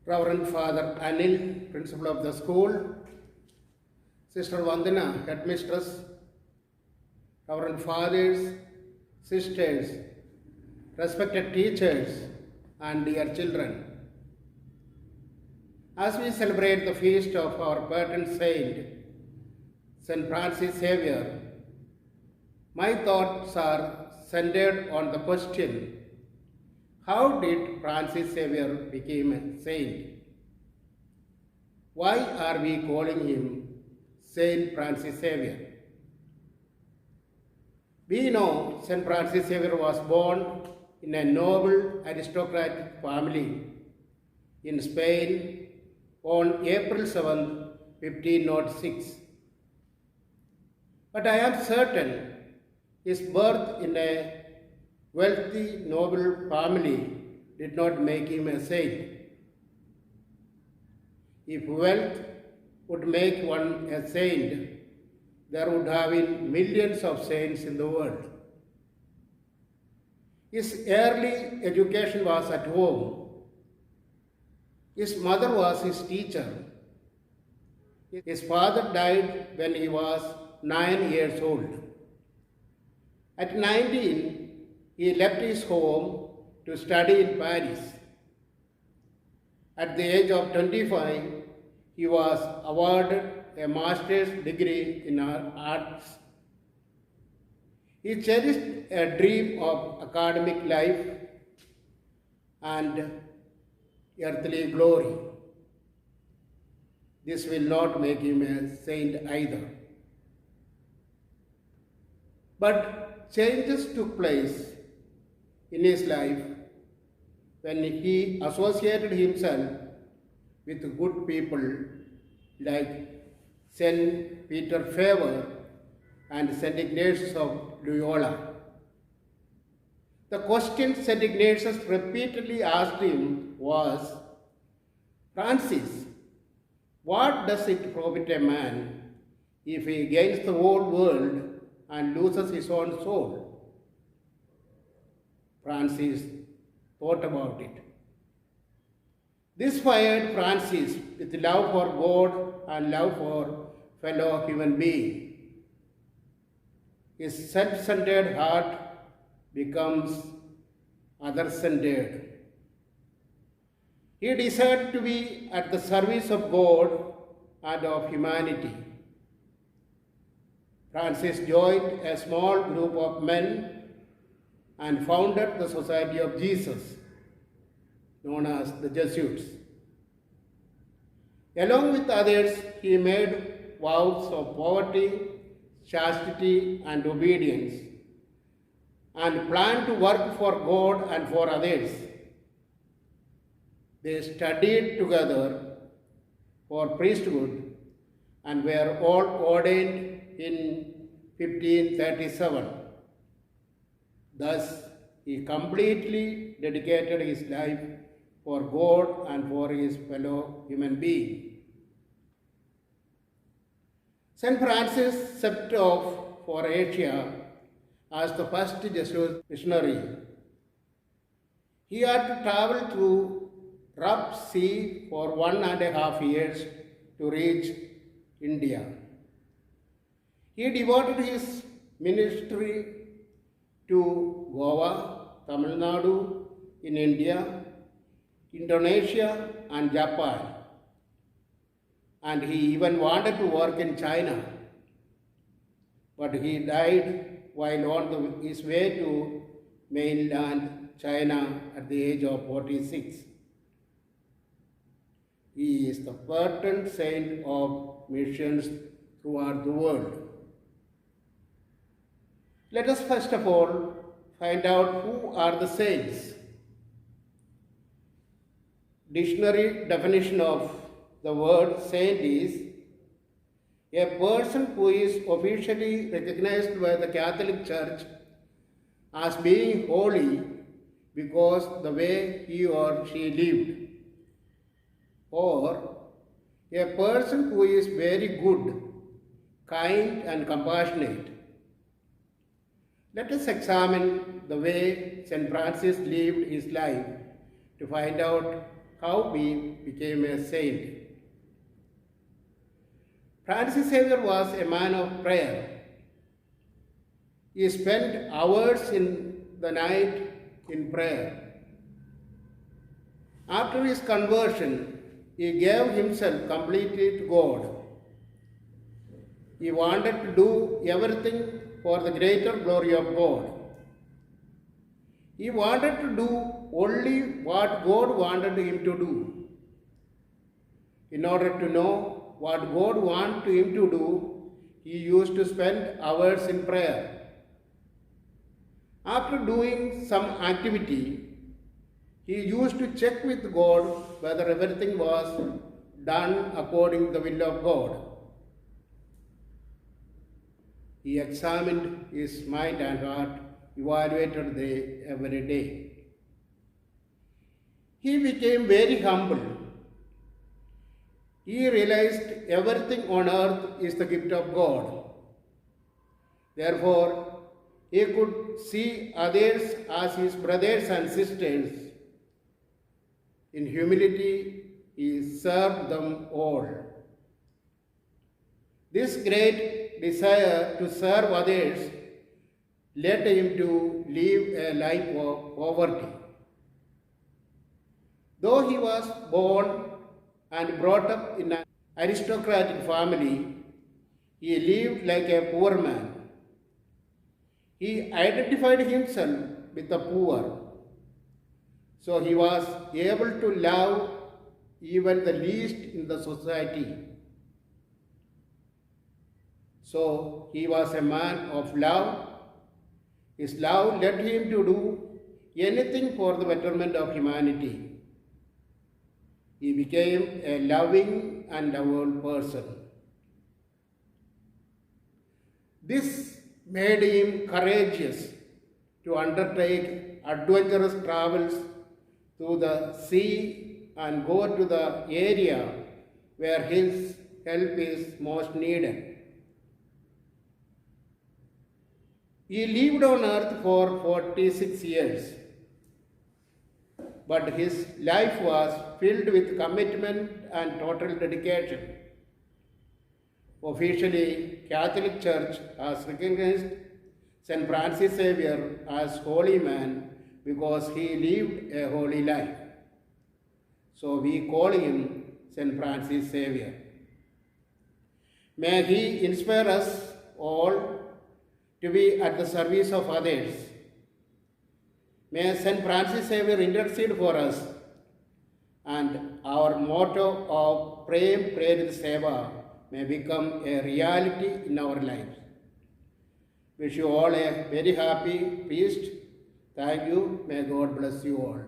Reverend Father Anil, Principal of the school, Sister Vandana, Headmistress, Reverend Fathers, Sisters, respected teachers, and dear children. As we celebrate the feast of our patron saint, St. Francis Xavier, my thoughts are centered on the question, how did Francis Xavier become a saint? Why are we calling him Saint Francis Xavier? We know St. Francis Xavier was born in a noble aristocratic family in Spain on April 7, 1506. But I am certain his birth in a wealthy noble family did not make him a saint. If wealth would make one a saint, there would have been millions of saints in the world. His early education was at home. His mother was his teacher. His father died when he was 9 years old. At 19, he left his home to study in Paris. At the age of 25, he was awarded a master's degree in arts. He cherished a dream of academic life and earthly glory. This will not make him a saint either. But changes took place in his life when he associated himself with good people like St. Peter Faber and St. Ignatius of Loyola. The question St. Ignatius repeatedly asked him was, Francis, what does it profit a man if he gains the whole world and loses his own soul? Francis thought about it. This fired Francis with love for God and love for fellow human beings. His self-centered heart becomes other-centered. He desired to be at the service of God and of humanity. Francis joined a small group of men and founded the Society of Jesus, known as the Jesuits. Along with others, he made vows of poverty, chastity, and obedience, and planned to work for God and for others. They studied together for priesthood and were all ordained in 1537. Thus, he completely dedicated his life for God and for his fellow human beings. St. Francis set off for Asia as the first Jesuit missionary. He had to travel through rough sea for 1.5 years to reach India. He devoted his ministry to Goa, Tamil Nadu in India, Indonesia, and Japan. And he even wanted to work in China. But he died while on his way to mainland China at the age of 46. He is the patron saint of missions throughout the world. Let us first of all find out who are the saints. Dictionary definition of the word saint is a person who is officially recognized by the Catholic Church as being holy because the way he or she lived, or a person who is very good, kind, and compassionate. Let us examine the way St. Francis lived his life to find out how he became a saint. Francis Xavier was a man of prayer. He spent hours in the night in prayer. After his conversion, he gave himself completely to God. He wanted to do everything for the greater glory of God. He wanted to do only what God wanted him to do. In order to know what God wanted him to do, he used to spend hours in prayer. After doing some activity, he used to check with God whether everything was done according to the will of God. He examined his mind and heart, evaluated them every day. He became very humble. He realized everything on earth is the gift of God. Therefore, he could see others as his brothers and sisters. In humility, he served them all. This great desire to serve others led him to live a life of poverty. Though he was born and brought up in an aristocratic family, he lived like a poor man. He identified himself with the poor, so he was able to love even the least in the society. So he was a man of love. His love led him to do anything for the betterment of humanity. He became a loving and lovable person. This made him courageous to undertake adventurous travels through the sea and go to the area where his help is most needed. He lived on earth for 46 years, but his life was filled with commitment and total dedication. Officially, Catholic Church has recognized St. Francis Xavier as holy man because he lived a holy life. So we call him St. Francis Xavier. May he inspire us all to be at the service of others. May St. Francis Xavier intercede for us, and our motto of Prem Prerit Seva may become a reality in our lives. Wish you all a very happy feast. Thank you. May God bless you all.